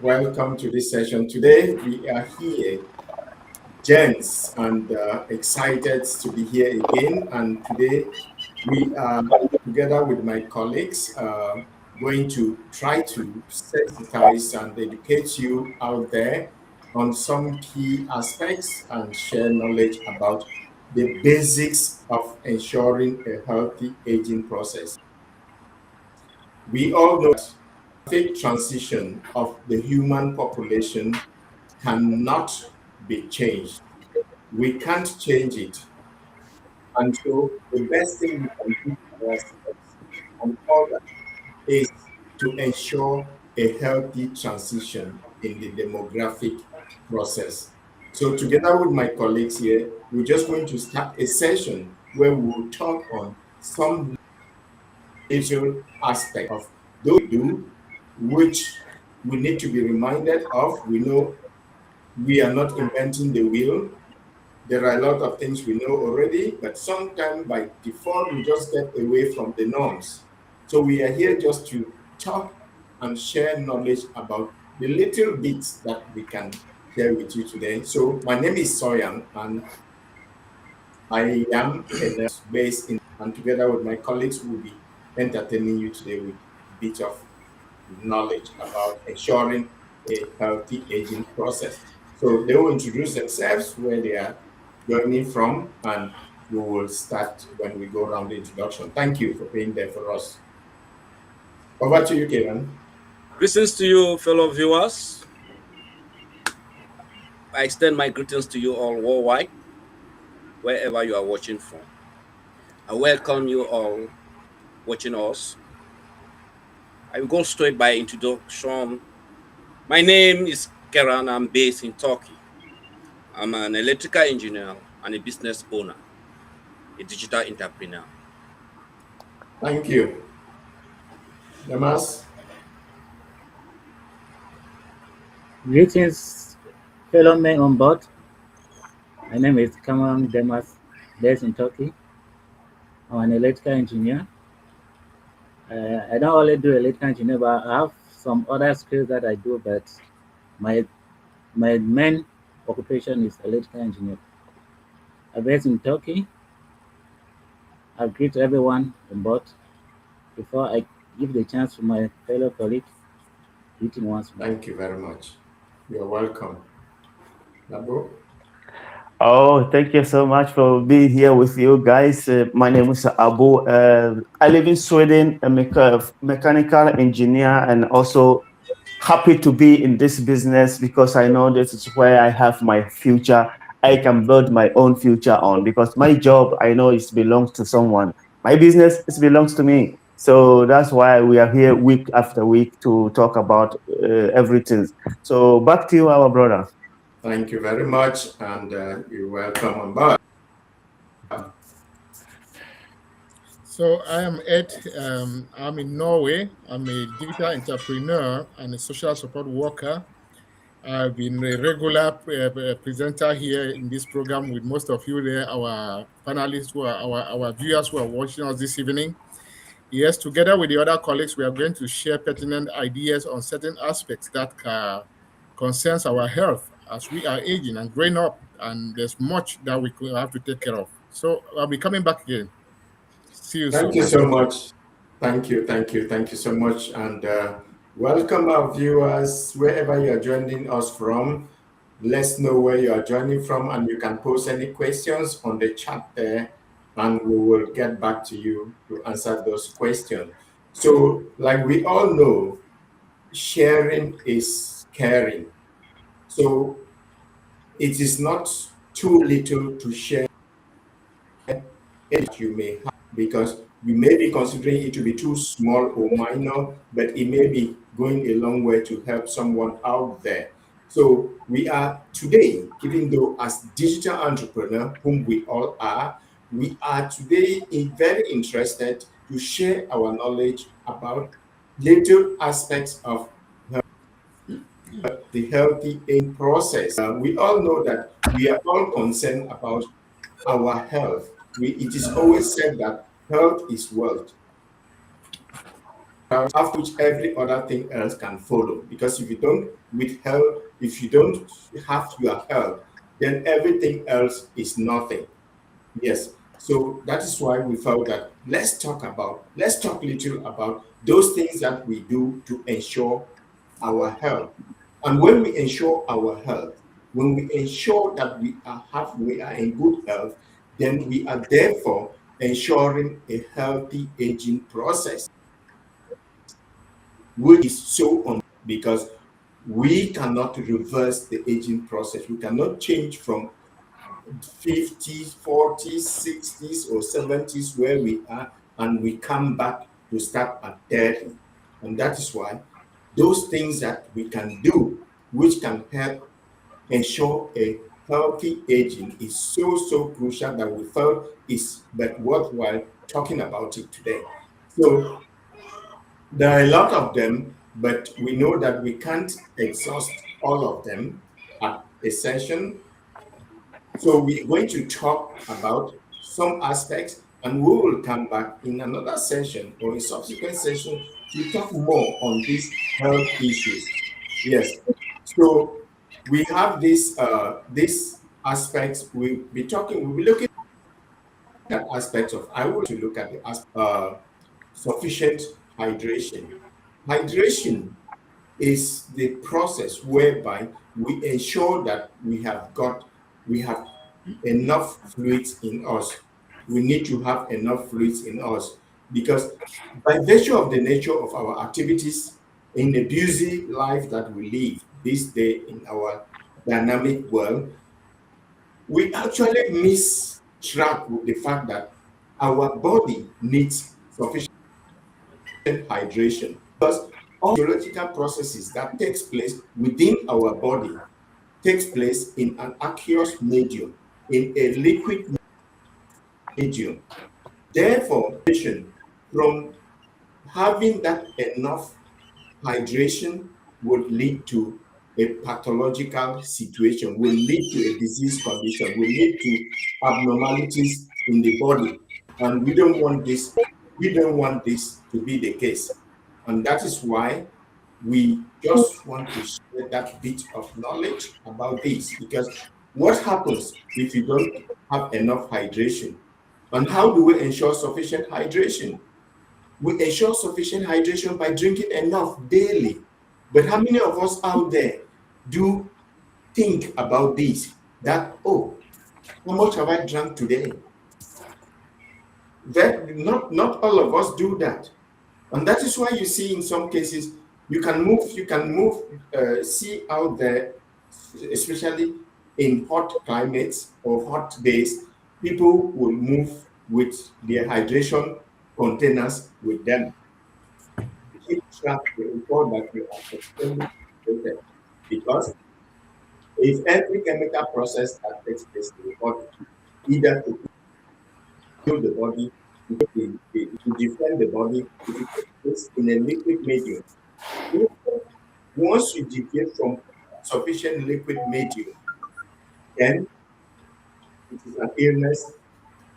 Welcome to this session. Today we are here, gents, and excited to be here again. And today we are together with my colleagues going to try to sensitize and educate you out there on some key aspects and share knowledge about the basics of ensuring a healthy aging process. We all know that the transition of the human population cannot be changed. We can't change it. And so the best thing we can do for ourselves and others is to ensure a healthy transition in the demographic process. So together with my colleagues here, we're just going to start a session where we will talk on some little aspect of those we do, which we need to be reminded of. We know we are not inventing the wheel. There are a lot of things we know already, but sometimes by default, we just get away from the norms. So we are here just to talk and share knowledge about the little bits that we can share with you today. So my name is Soyan, and I am a nurse based in, and together with my colleagues, we'll be entertaining you today with a bit of knowledge about ensuring a healthy aging process. So they will introduce themselves, where they are joining from, and we will start when we go around the introduction. Thank you for being there for us. Over to you, Kevin. Greetings to you, fellow viewers. I extend my greetings to you all worldwide, wherever you are watching from. I welcome you all watching us. I will go straight by introduction. My name is Keran. I'm based in Turkey. I'm an electrical engineer and a business owner, a digital entrepreneur. Thank you. Damas? Greetings, fellow men on board. My name is Kamal Demas, based in Turkey. I'm an electrical engineer. I don't only do electrical engineer, but I have some other skills that I do, but my main occupation is electrical engineer. I'm based in Turkey. I greet everyone on board. Before I give the chance to my fellow colleagues, greeting once more. Thank you very much. You're welcome. Nabo? Oh, thank you so much for being here with you guys. My name is Abu. I live in Sweden, a mechanical engineer, and also happy to be in this business because I know this is where I have my future. I can build my own future on because my job, I know it belongs to someone. My business, it belongs to me. So that's why we are here week after week to talk about everything. So back to you, our brother. Thank you very much, and you're welcome on board. So I am Ed. I'm in Norway. I'm a digital entrepreneur and a social support worker. I've been a regular presenter here in this program with most of you there, our panelists, who are our viewers who are watching us this evening. Yes, together with the other colleagues, we are going to share pertinent ideas on certain aspects that concerns our health as we are aging and growing up, and there's much that we could have to take care of. So I'll be coming back again. See you soon. Thank you so much. Thank you so much, and welcome our viewers wherever you are joining us from. Let's know where you are joining from, and you can post any questions on the chat there, and we will get back to you to answer those questions. So, like we all know, sharing is caring. So it is not too little to share that you may have, because you may be considering it to be too small or minor, but it may be going a long way to help someone out there. So we are today, even though as digital entrepreneur, whom we all are, we are today very interested to share our knowledge about little aspects of the healthy aging process. We all know that we are all concerned about our health. It is always said that health is wealth. after which every other thing else can follow. Because if you don't if you don't have your health, then everything else is nothing. Yes. So that is why we felt that let's talk little about those things that we do to ensure our health. And when we ensure our health, when we ensure that we are in good health, then we are therefore ensuring a healthy aging process, which is so because we cannot reverse the aging process. We cannot change from 50s, 40s, 60s, or 70s where we are, and we come back to start at 30. And that is why those things that we can do, which can help ensure a healthy aging, is so crucial that we felt is but worthwhile talking about it today. So there are a lot of them, but we know that we can't exhaust all of them at a session. So we're going to talk about some aspects, and we will come back in another session or a subsequent session to talk more on these health issues. Yes. So we have these aspects. We'll be looking at aspects of, I want to look at sufficient hydration. Hydration is the process whereby we ensure that we have enough fluids in us. We need to have enough fluids in us because by virtue of the nature of our activities in the busy life that we live this day in our dynamic world, we actually miss track with the fact that our body needs sufficient hydration because all biological processes that takes place within our body takes place in an aqueous medium, in a liquid medium. Therefore, from having that enough hydration would lead to a pathological situation, will lead to a disease condition, will lead to abnormalities in the body. And we don't want this, to be the case. And that is why we just want to share that bit of knowledge about this, because what happens if you don't have enough hydration? And how do we ensure sufficient hydration? We ensure sufficient hydration by drinking enough daily. But how many of us out there do think about this? That, oh, how much have I drank today? That not all of us do that. And that is why you see in some cases, you can see out there, especially in hot climates or hot days, people will move with their hydration containers with them. Keep track to ensure that we are extremely hydrated. Because if every chemical process that takes place in the body, either to heal the body, to defend the body, if it takes place in a liquid medium, once you deviate from sufficient liquid medium, then it is an illness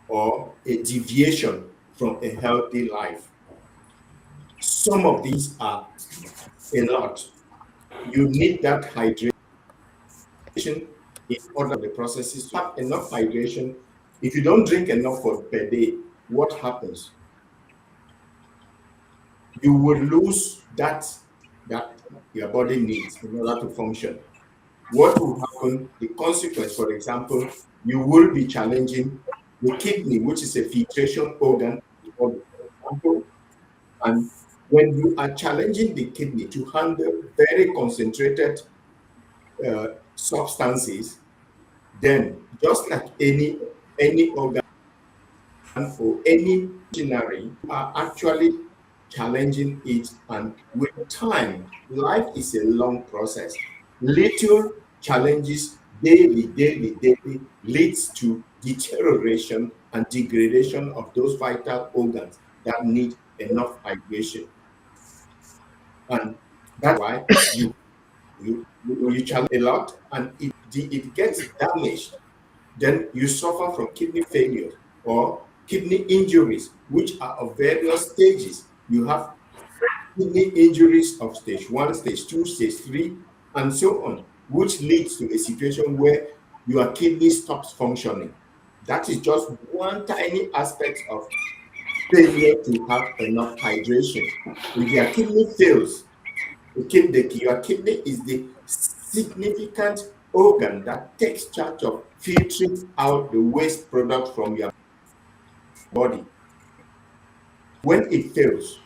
or a deviation from a healthy life. Some of these are a lot. You need that hydration in order for the processes to have enough hydration. If you don't drink enough per day, what happens? You will lose that your body needs in order to function. What will happen? The consequence, for example, you will be challenging the kidney, which is a filtration organ, for example. And when you are challenging the kidney to handle very concentrated substances, then just like any organ or any machinery, you are actually challenging it. And with time, life is a long process. Little challenges daily leads to deterioration and degradation of those vital organs that need enough hydration. And that's why you challenge a lot, and it gets damaged, then you suffer from kidney failure or kidney injuries, which are of various stages. You have kidney injuries of stage 1, stage 2, stage 3, and so on, which leads to a situation where your kidney stops functioning. That is just one tiny aspect of failure to have enough hydration. If your kidney fails, your kidney is the significant organ that takes charge of filtering out the waste product from your body. When it fails,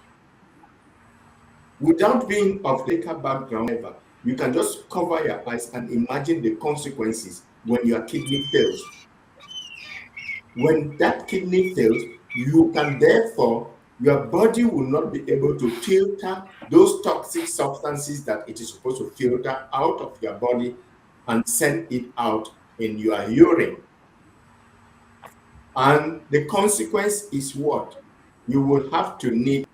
without being of the background ever, you can just cover your eyes and imagine the consequences when your kidney fails. When that kidney fails, you can therefore, your body will not be able to filter those toxic substances that it is supposed to filter out of your body and send it out in your urine. And the consequence is what? You will have to need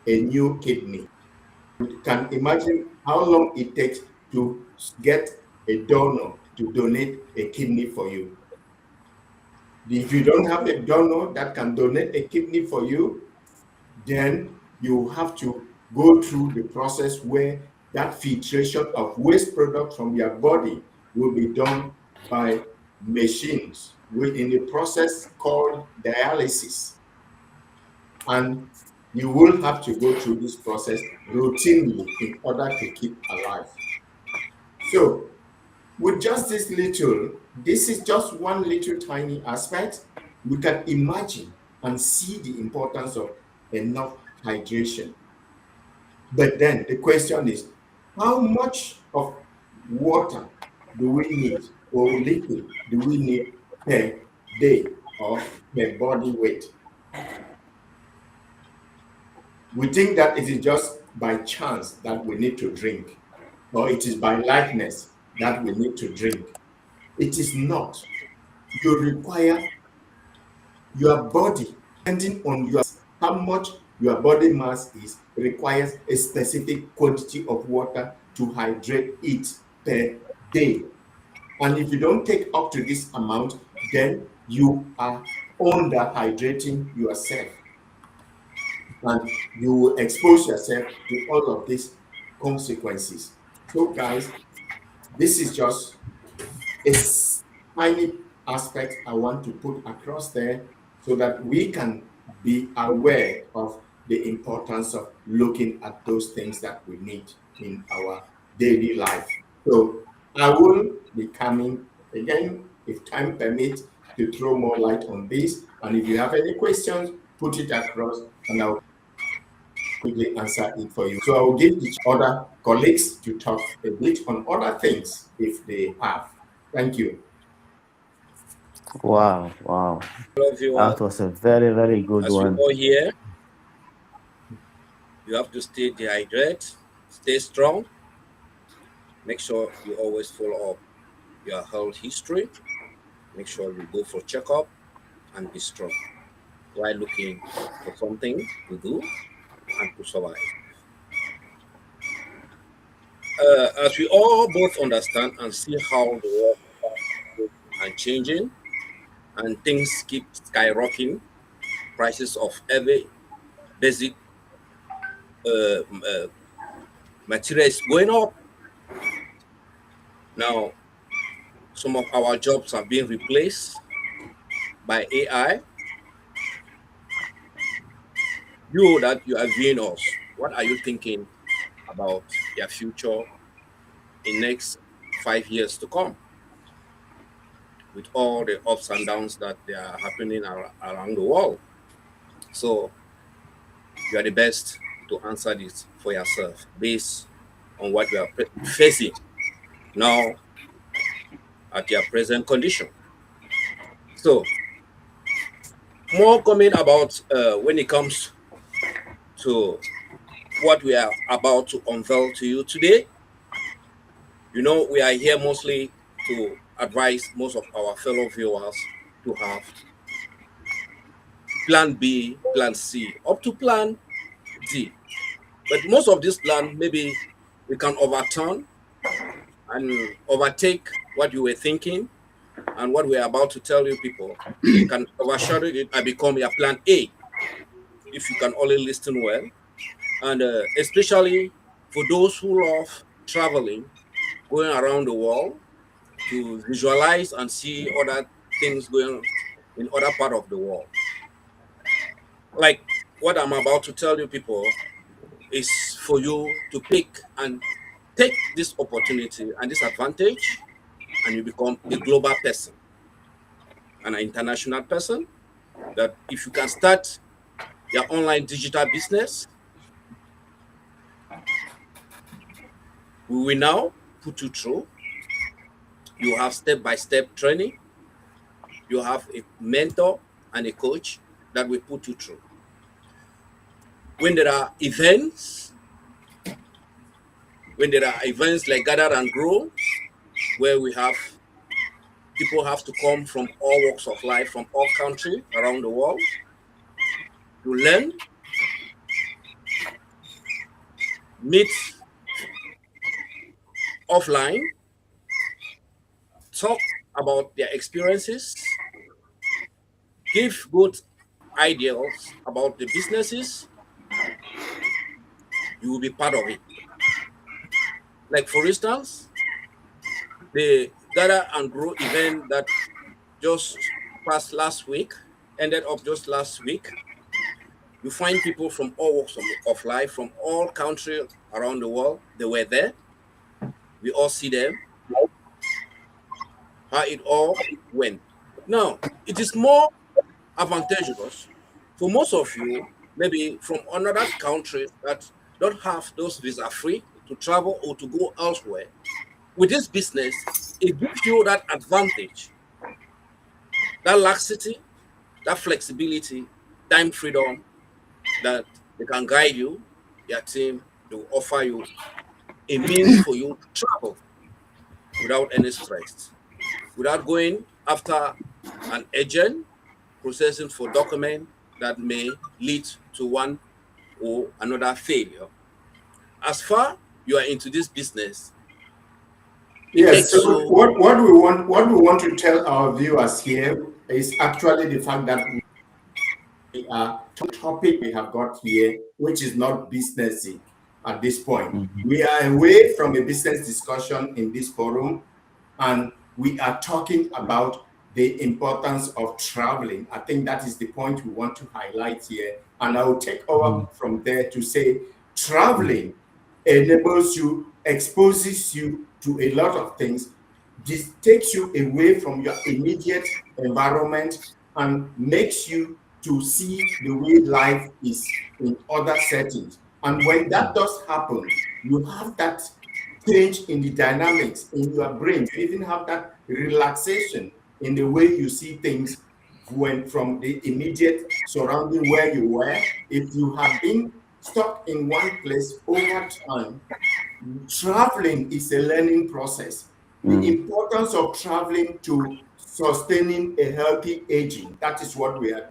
a new kidney. You can imagine how long it takes to get a donor to donate a kidney for you. If you don't have a donor that can donate a kidney for you, then you have to go through the process where that filtration of waste products from your body will be done by machines in a process called dialysis. And you will have to go through this process routinely in order to keep alive. So, with just this is just one little tiny aspect. We can imagine and see the importance of enough hydration. But then the question is, how much of water do we need or liquid do we need per day or per body weight? We think that it is just by chance that we need to drink, or it is by likeness that we need to drink. It is not. You require your body, depending on how much your body mass is, requires a specific quantity of water to hydrate it per day. And if you don't take up to this amount, then you are under-hydrating yourself. And you will expose yourself to all of these consequences. So, guys, this is just a tiny aspect I want to put across there so that we can be aware of the importance of looking at those things that we need in our daily life. So I will be coming again, if time permits, to throw more light on this. And if you have any questions, put it across and I'll quickly answer it for you. So I will give each other colleagues to talk a bit on other things if they have. Thank you. Wow, wow. Love you That all. was a very, very good As you one. all hear, you have to stay dehydrated, stay strong. Make sure you always follow up your health history. Make sure you go for checkup and be strong while looking for something to do and to survive. As we all both understand and see how the world and changing and things keep skyrocketing, prices of every basic material is going up. Now, some of our jobs are being replaced by AI. You that you are viewing us, what are you thinking about your future in next 5 years to come? With all the ups and downs that they are happening around the world. So you are the best to answer this for yourself based on what you are facing now at your present condition. So more comment about when it comes to what we are about to unveil to you today. You know, we are here mostly to advise most of our fellow viewers to have plan B, plan C, up to plan D. But most of this plan, maybe we can overturn and overtake what you were thinking and what we're about to tell you people. We can overshadow it and become your plan A if you can only listen well and especially for those who love traveling, going around the world to visualize and see other things going on in other part of the world. Like what I'm about to tell you, people, is for you to pick and take this opportunity and this advantage, and you become a global person, an international person. That if you can start your online digital business, we will now put you through. You have step-by-step training. You have a mentor and a coach that will put you through. When there are events, like Gather and Grow, where we have people have to come from all walks of life, from all countries around the world to learn, meet offline, talk about their experiences, give good ideas about the businesses, you will be part of it. Like for instance, the Gather and Grow event that just passed last week, ended up just last week. You find people from all walks of life, from all countries around the world. They were there. We all see them, how it all went. Now, it is more advantageous for most of you, maybe from another country that don't have those visa free to travel or to go elsewhere. With this business, it gives you that advantage, that laxity, that flexibility, time freedom, that they can guide you, your team, they will offer you a means for you to travel without any stress, without going after an agent processing for document that may lead to one or another failure. As far you are into this business, it Yes, takes so you. what we want to tell our viewers here is actually the fact that we are topic we have got here, which is not businessy at this point. We are away from a business discussion in this forum, and we are talking about the importance of traveling. I think that is the point we want to highlight here. And I will take over from there to say traveling enables you, exposes you to a lot of things. This takes you away from your immediate environment and makes you to see the way life is in other settings. And when that does happen, you have that change in the dynamics in your brain. You even have that relaxation in the way you see things when from the immediate surrounding where you were. If you have been stuck in one place over time, traveling is a learning process. The importance of traveling to sustaining a healthy aging, that is what we are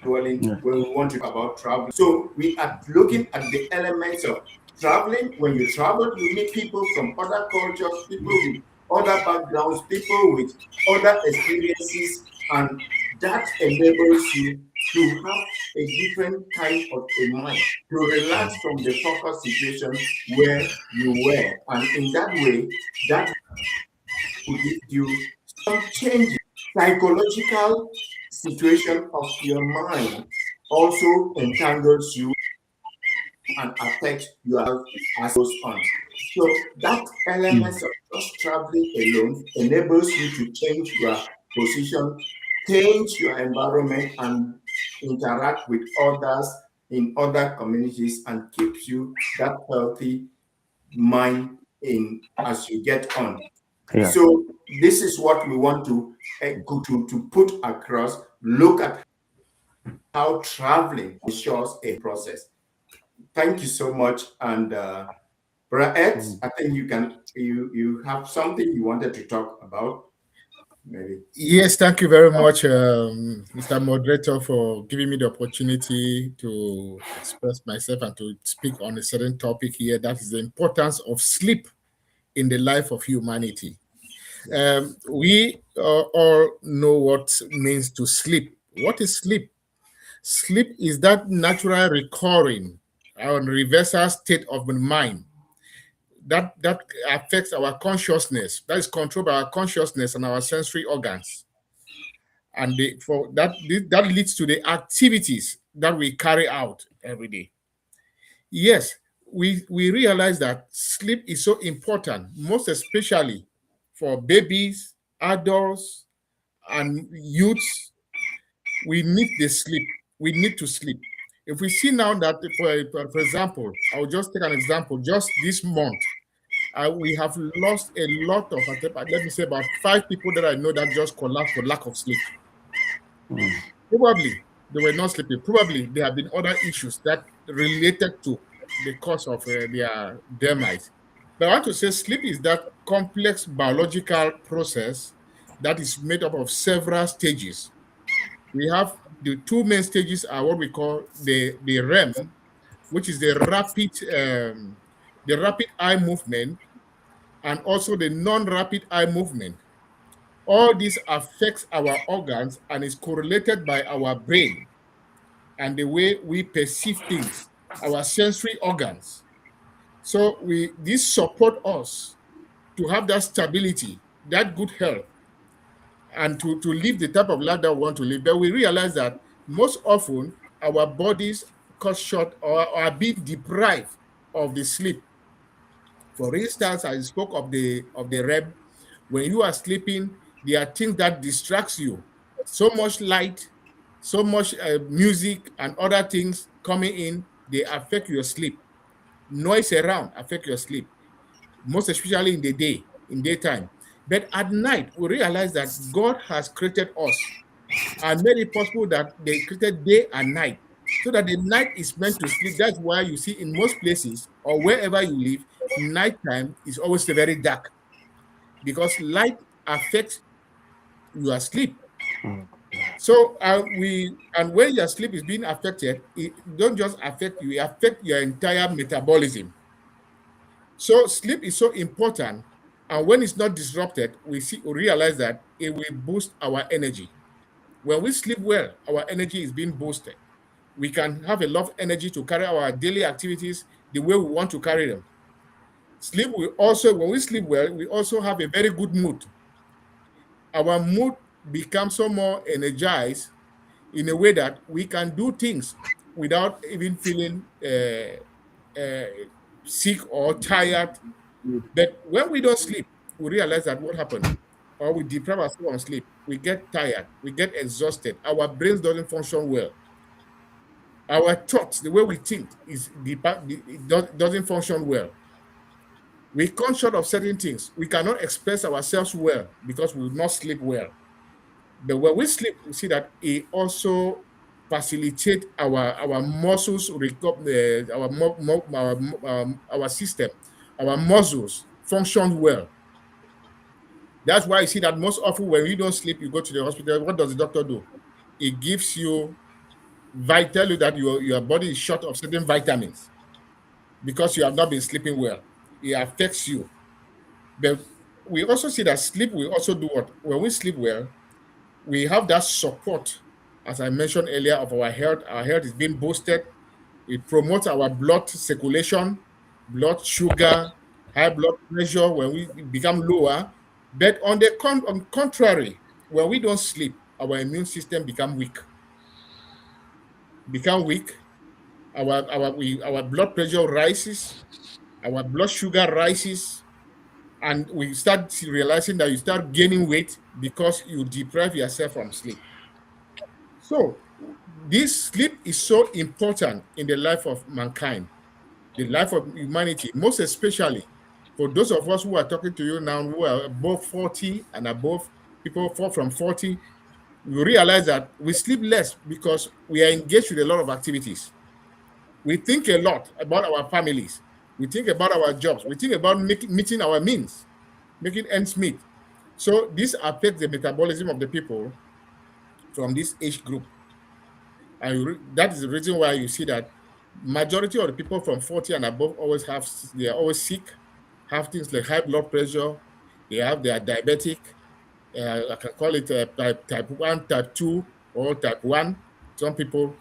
dwelling when we want to talk about traveling. So we are looking at the elements of traveling. When you travel, you meet people from other cultures, people with other backgrounds, people with other experiences, and that enables you to have a different kind of a mind, to relax from the focus situation where you were. And in that way, that will give you some changes. Psychological situation of your mind also entangles you and affects your health as goes on. So that element of just traveling alone enables you to change your position, change your environment, and interact with others in other communities and keeps you that healthy mind in as you get on. Yeah. So this is what we want to to put across. Look at how traveling ensures a process. Thank you so much, and Brother Ed, I think you have something you wanted to talk about, maybe. Yes, thank you very much, Mr. Moderator, for giving me the opportunity to express myself and to speak on a certain topic here. That is the importance of sleep in the life of humanity. We all know what means to sleep. What is sleep? Sleep is that natural recurring our reversal state of the mind. That affects our consciousness. That is controlled by our consciousness and our sensory organs. And that leads to the activities that we carry out every day. Yes, we realize that sleep is so important, most especially for babies, adults, and youths. We need the sleep. We need to sleep. If we see now that, for example, I'll just take an example. Just this month, we have lost a lot of, let me say, about 5 people that I know that just collapsed for lack of sleep. Probably they were not sleeping. Probably there have been other issues that related to the cause of their demise. But I want to say sleep is that complex biological process that is made up of several stages. We have the two main stages are what we call the REM, which is the rapid eye movement, and also the non-rapid eye movement. All this affects our organs and is correlated by our brain and the way we perceive things, our sensory organs. So this support us to have that stability, that good health, and to live the type of life that we want to live. But we realize that most often our bodies cut short or are being deprived of the sleep. For instance, I spoke of the REM. When you are sleeping, there are things that distracts you. So much light, so much music and other things coming in, they affect your sleep. Noise around affect your sleep, most especially in the day, in daytime. But at night, we realize that God has created us and made it possible that they created day and night, so that the night is meant to sleep. That's why you see in most places or wherever you live, nighttime is always very dark, because light affects your sleep. So when your sleep is being affected, it don't just affect you, it affects your entire metabolism. So sleep is so important, and when it's not disrupted, we realize that it will boost our energy. When we sleep well, our energy is being boosted. We can have a lot of energy to carry our daily activities the way we want to carry them. When we sleep well, we also have a very good mood. Our mood becomes so more energized in a way that we can do things without even feeling uh, sick or tired. But when we don't sleep, we realize that what happened, or we deprive ourselves of sleep, we get tired, we get exhausted, our brains doesn't function well. Our thoughts, the way we think, doesn't function well. We come short of certain things. We cannot express ourselves well because we will not sleep well. But when we sleep, we see that it also facilitates our muscles our system, our muscles function well. That's why you see that most often when you don't sleep, you go to the hospital. What does the doctor do? It gives you tell you that your body is short of certain vitamins because you have not been sleeping well. It affects you. But we also see that sleep will also do what? When we sleep well, we have that support, as I mentioned earlier, of our health. Our health is being boosted. It promotes our blood circulation, blood sugar, high blood pressure when we become lower. But on contrary, when we don't sleep, our immune system become weak. Become weak. Our blood pressure rises, our blood sugar rises, and we start realizing that you start gaining weight because you deprive yourself from sleep. So this sleep is so important in the life of mankind, the life of humanity, most especially for those of us who are talking to you now who are above 40 and above, people from 40. We realize that we sleep less because we are engaged with a lot of activities. We think a lot about our families. We think about our jobs. We think about meeting our means, making ends meet. So this affects the metabolism of the people from this age group. And that is the reason why you see that majority of the people from 40 and above they are always sick, have things like high blood pressure, they are diabetic, I can call it type 1, type 2, or type 1, some people,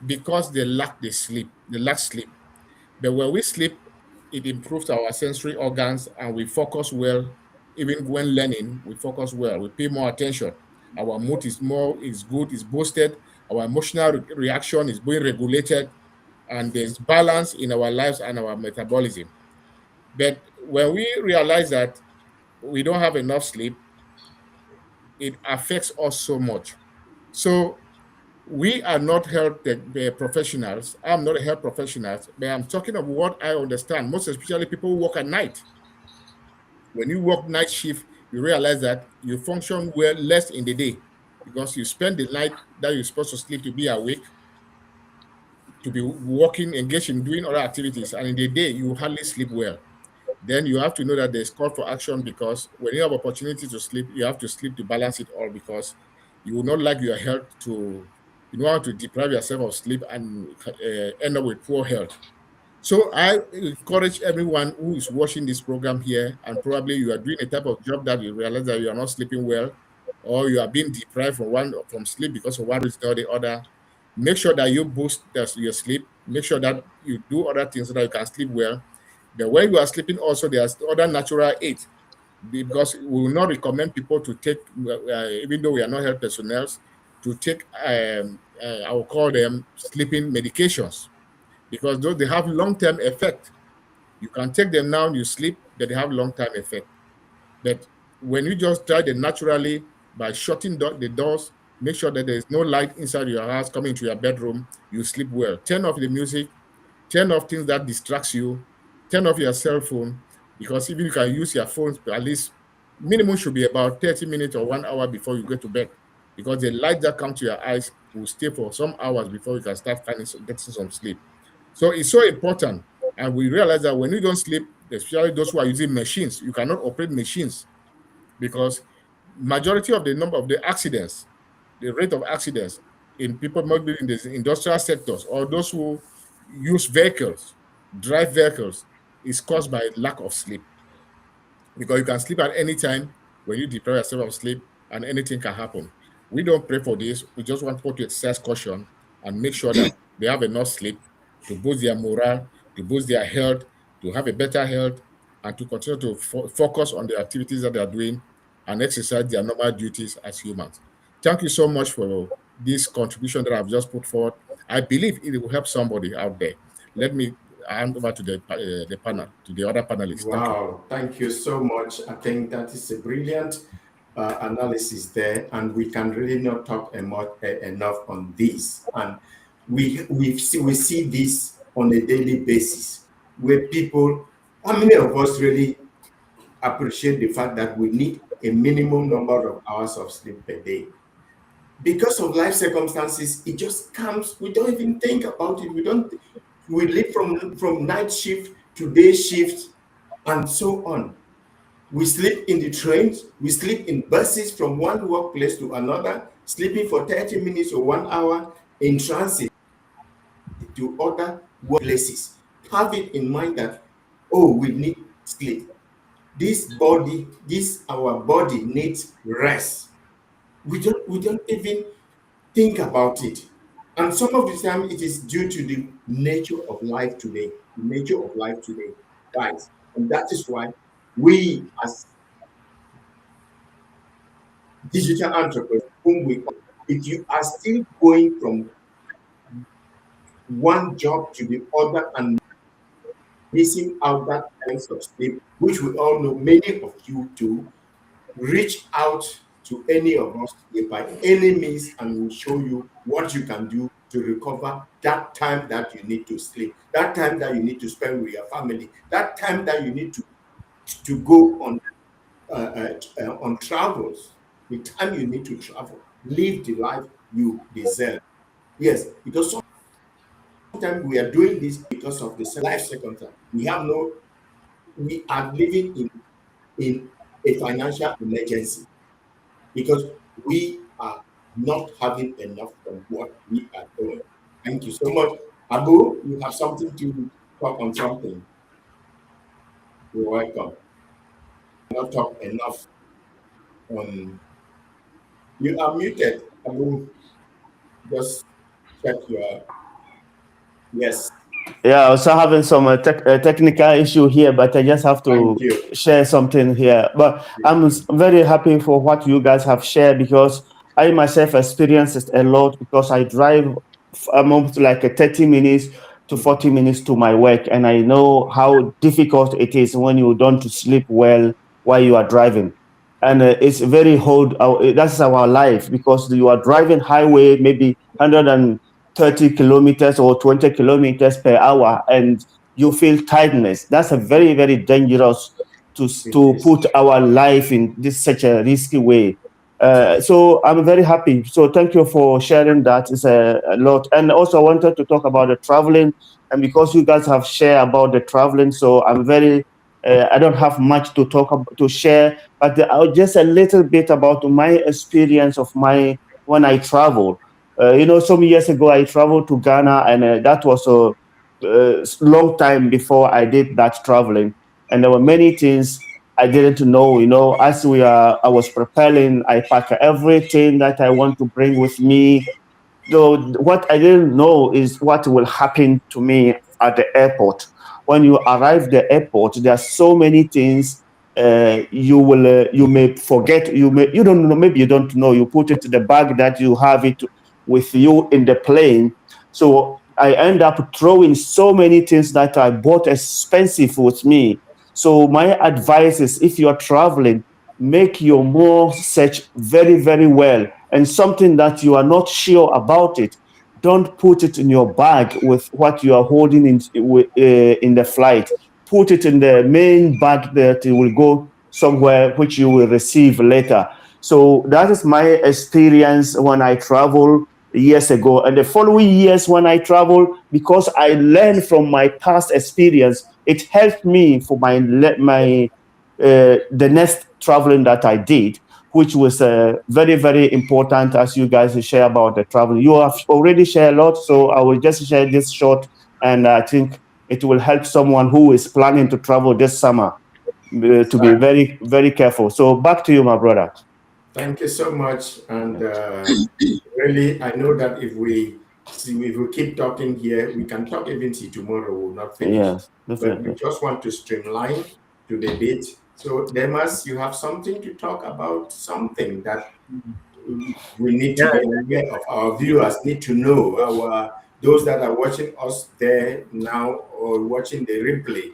because they lack sleep. But when we sleep, it improves our sensory organs and we focus well. Even when learning, we focus well. We pay more attention. Our mood is good, is boosted. Our emotional reaction is being regulated, and there's balance in our lives and our metabolism. But when we realize that we don't have enough sleep, it affects us so much. So we are not health professionals. I'm not a health professional, but I'm talking of what I understand. Most especially people who work at night. When you work night shift, you realize that you function well less in the day because you spend the night that you're supposed to sleep to be awake, to be working, engaged in doing other activities, and in the day you hardly sleep well. Then you have to know that there's call for action because when you have opportunity to sleep, you have to sleep to balance it all because you will not like your health to, you don't want to deprive yourself of sleep and end up with poor health. So I encourage everyone who is watching this program here, and probably you are doing a type of job that you realize that you are not sleeping well, or you are being deprived from sleep because of one reason or the other. Make sure that you boost your sleep. Make sure that you do other things so that you can sleep well. But when you are sleeping, also there's other natural aids because we will not recommend people to take, even though we are not health personnel, to take I will call them sleeping medications because those they have long-term effect. You can take them now, you sleep, but they have long-term effect. But when you just try them naturally by shutting the doors, make sure that there is no light inside your house coming into your bedroom, you sleep well. Turn off the music, turn off things that distracts you, turn off your cell phone, because even you can use your phones, at least minimum should be about 30 minutes or 1 hour before you go to bed. Because the light that comes to your eyes will stay for some hours before you can start getting some sleep. So it's so important. And we realize that when you don't sleep, especially those who are using machines, you cannot operate machines because majority of the number of the accidents, the rate of accidents in people maybe in the industrial sectors or those who use vehicles, drive vehicles, is caused by lack of sleep because you can sleep at any time when you deprive yourself of sleep and anything can happen. We don't pray for this. We just want people to exercise caution and make sure that they have enough sleep to boost their morale, to boost their health, to have a better health, and to continue to focus on the activities that they are doing and exercise their normal duties as humans. Thank you so much for this contribution that I've just put forward. I believe it will help somebody out there. Let me hand over to the panel, to the other panelists. Thank you. Wow, thank you so much. I think that is a brilliant analysis there, and we can really not talk enough on this. And we see this on a daily basis, where people, how many of us really appreciate the fact that we need a minimum number of hours of sleep per day? Because of life circumstances, it just comes. We don't even think about it. We live from night shift to day shift and so on. We sleep in the trains, we sleep in buses from one workplace to another, sleeping for 30 minutes or 1 hour in transit to other workplaces. Have it in mind that, oh, we need sleep. Our body needs rest. We don't even think about it. And some of the time it is due to the nature of life today. The nature of life today, guys. And that is why we as digital entrepreneurs, whom we are, if you are still going from one job to the other and missing out that times of sleep, which we all know many of you do, reach out to any of us by any means and we'll show you what you can do to recover that time that you need to sleep, that time that you need to spend with your family, that time that you need to go on travels, the time you need to travel, live the life you deserve. Yes, because sometimes we are doing this because of the life circumstance. We are living in a financial emergency because we are not having enough from what we are doing. Thank you so much. Abu, you have something to talk on something. You're welcome. Not talk enough on. You are muted. Abu, just check your. Yes. Yeah, I also having some technical issue here, but I just have Thank to you. share something here. But I'm Yeah. very happy for what you guys have shared because I myself experienced it a lot because I drive almost like a 30 minutes to 40 minutes to my work, and I know how difficult it is when you don't sleep well while you are driving. And it's very hard. That's our life because you are driving highway maybe 130 kilometers or 20 kilometers per hour, and you feel tiredness. That's a very, very dangerous It to is. put our life in this such a risky way. So I'm very happy. So thank you for sharing that. It's a lot. And also I wanted to talk about the traveling, and because you guys have shared about the traveling, so I'm very I don't have much to talk about, to share, but just a little bit about my experience of my when I travel. Some years ago I traveled to Ghana, and that was a long time before I did that traveling, and there were many things I didn't know. As I was preparing, I packed everything that I want to bring with me. So what I didn't know is what will happen to me at the airport. When you arrive the airport, there are so many things you may forget. You don't know. Maybe you don't know. You put it in the bag that you have it with you in the plane. So I end up throwing so many things that I bought expensive with me. So my advice is, if you are traveling, make your more search very, very well, and something that you are not sure about it, don't put it in your bag with what you are holding in the flight. Put it in the main bag that it will go somewhere which you will receive later. So that is my experience when I travel years ago. And the following years when I travel, because I learned from my past experience, it helped me for the next traveling that I did, which was very, very important, as you guys share about the travel. You have already shared a lot, so I will just share this short, and I think it will help someone who is planning to travel this summer to be very, very careful. So back to you, my brother. Thank you so much. And really, I know that if we keep talking here, we can talk even till tomorrow. We'll not finish. Yes, But we definitely. just want to streamline to the bit. So, Demas, you have something to talk about, something that we need to Yeah, be aware of. Our viewers need to know. Those that are watching us there now or watching the replay,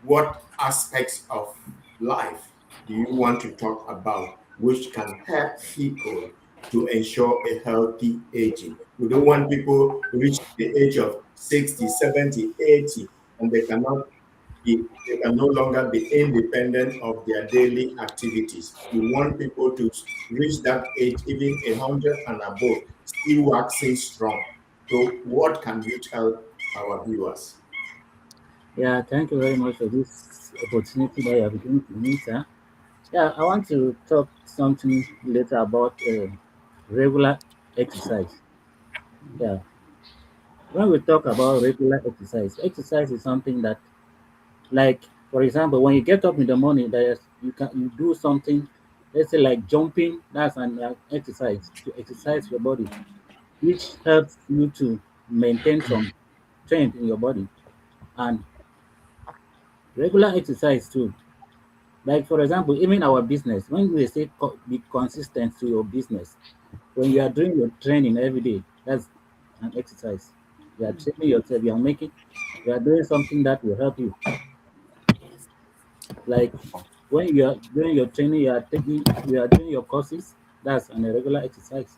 what aspects of life do you want to talk about which can help people to ensure a healthy aging? We don't want people reach the age of 60, 70, 80, and they can no longer be independent of their daily activities. We want people to reach that age, even 100 and above, still waxing strong. So, what can you tell our viewers? yeah. Thank you very much for this opportunity that you have given to me, sir. Yeah, I want to talk something later about regular exercise. Yeah, when we talk about regular exercise, exercise is something that, like, for example, when you get up in the morning, you do something, let's say like jumping. That's an exercise to exercise your body, which helps you to maintain some strength in your body. And regular exercise too. Like for example, even our business, when we say be consistent to your business, when you are doing your training every day, that's an exercise. You are training yourself, you are doing something that will help you. Like when you are doing your training, you are doing your courses, that's an irregular exercise.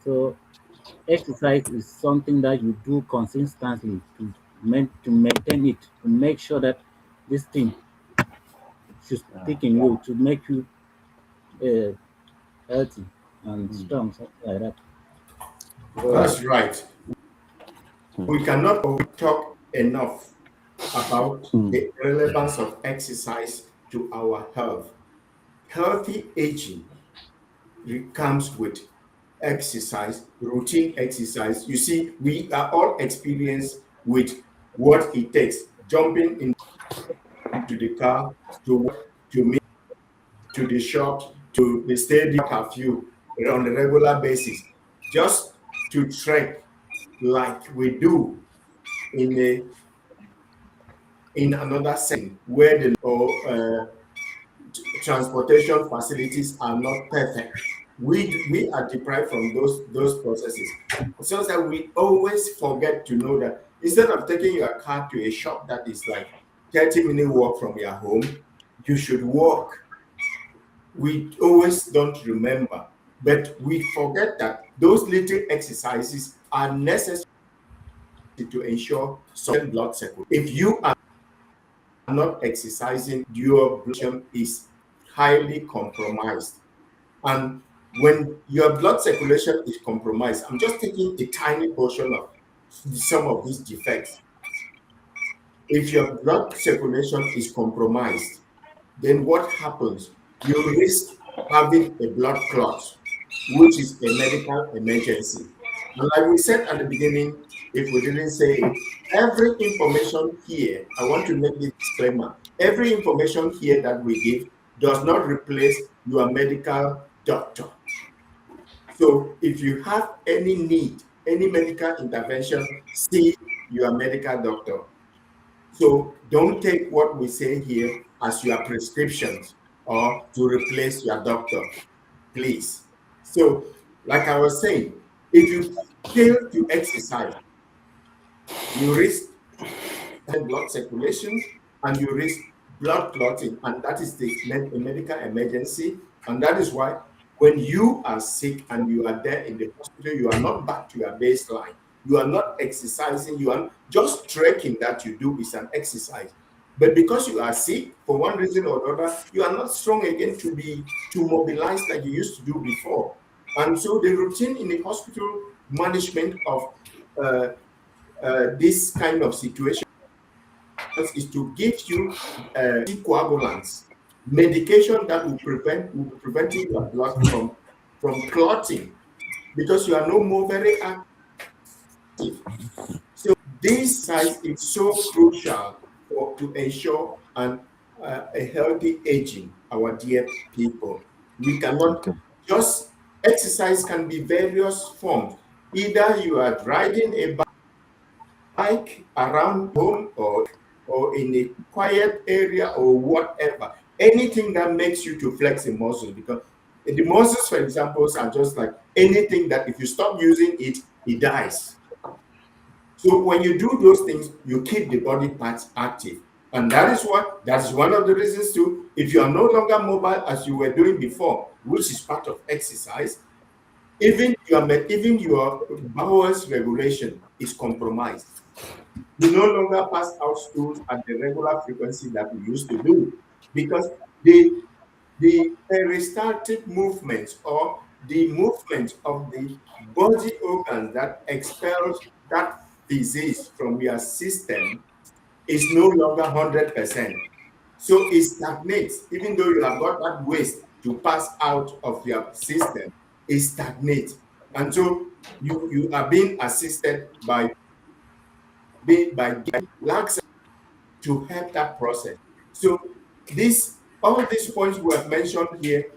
So exercise is something that you do consistently to maintain it, to make sure that this thing should stick in you, to make you uh, healthy and strong, something like that. So That's right. We cannot talk enough about the relevance of exercise to our health. Healthy aging comes with exercise, routine exercise. You see, we are all experienced with what it takes jumping into the car to to meet to the shop to the stadium curfew on a regular basis just to trek like we do. in a in another setting where the transportation facilities are not perfect. We are deprived from those processes. So that we always forget to know that instead of taking your car to a shop that is like 30-minute walk from your home, you should walk. We always don't remember, but we forget that those little exercises are necessary to ensure certain blood circulation. If you are not exercising, your blood circulation is highly compromised. And when your blood circulation is compromised, I'm just taking a tiny portion of some of these defects. If your blood circulation is compromised, then what happens? You risk having a blood clot, which is a medical emergency. And like we said at the beginning, if we didn't say it, every information here, I want to make this disclaimer, every information here that we give does not replace your medical doctor. So if you have any need, any medical intervention, see your medical doctor. So don't take what we say here as your prescriptions or to replace your doctor, please. So, like I was saying, if you fail to exercise, you risk blood circulation and you risk blood clotting, and that is a medical emergency. And that is why when you are sick and you are there in the hospital, you are not back to your baseline. You are not exercising. You are just trekking that you do is an exercise. But because you are sick for one reason or another, you are not strong again to mobilize like you used to do before. And so the routine in the hospital management of this kind of situation is to give you anticoagulants, medication that will be preventing your blood from clotting because you are no more very active. So this size is so crucial to ensure a healthy aging, our dear people. We cannot just exercise can be various forms. Either you are riding a bike around home or in a quiet area or whatever. Anything that makes you to flex a muscle, because the muscles, for example, are just like anything that if you stop using it, it dies. So when you do those things, you keep the body parts active. And that's one of the reasons too. If you are no longer mobile as you were doing before, which is part of exercise, even your bowels regulation is compromised. You no longer pass out stools at the regular frequency that we used to do because the peristaltic movements or the movement of the body organs that expels that disease from your system is no longer 100%. So it stagnates, even though you have got that waste to pass out of your system, it stagnates. And so you are being assisted by laxatives to help that process. So all these points we have mentioned here,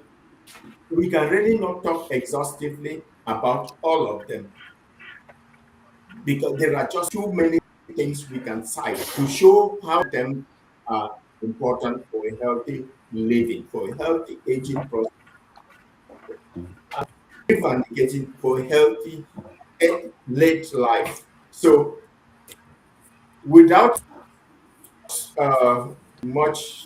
we can really not talk exhaustively about all of them because there are just too many things we can cite to show how them are important for a healthy living, for a healthy aging process, and getting for a healthy late life. So without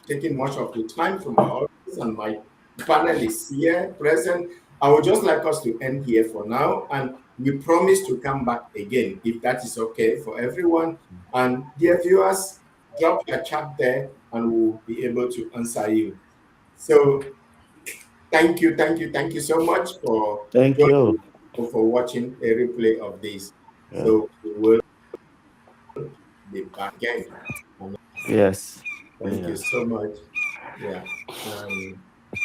taking much of the time from my audience and my panelists here present, I would just like us to end here for now, and we promise to come back again if that is okay for everyone. And dear viewers, drop your chat there, and we'll be able to answer you. So thank you so much for Thank you. for watching a replay of this. Yeah. So we will be back again. Yes. Thank Yeah. you so much. Yeah.